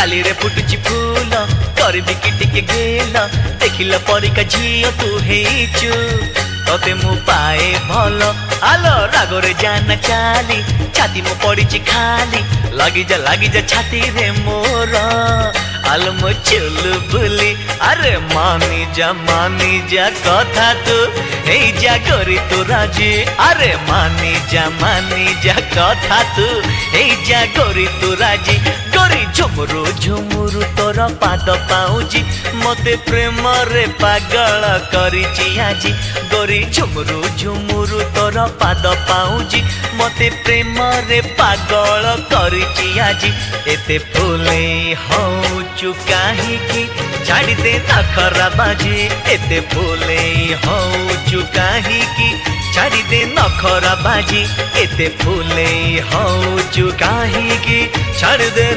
डाली रे फुटुची फूल करबी कि टिके गेल देखिला परिका झियो तू हेचु तते मु पाए भल आलो रागरे जाना चाली छाती मु पड़ीची खाली लगी जा छाती रे मोर आलो मो चुल बुली अरे मानी जा कथा तू ए जा गोरी तू राजी अरे मानी जा कथा तू ए जा गोरी तू राजी गोरी झुमुरु झुमुरु तोर पाद पाउजी मते प्रेम रे पागल करिची आजी गोरी झुमुरु झुमुरु तोर पाद पाउजी मते प्रेम रे पागल करिची आजी एते फुले होचु काहीकि छाड़ी दे नखरा बाजी एते फुले होचु काहीकि छाड़ी दे नखरा बाजी एते फुले होचु काहीकि छाड़ी दे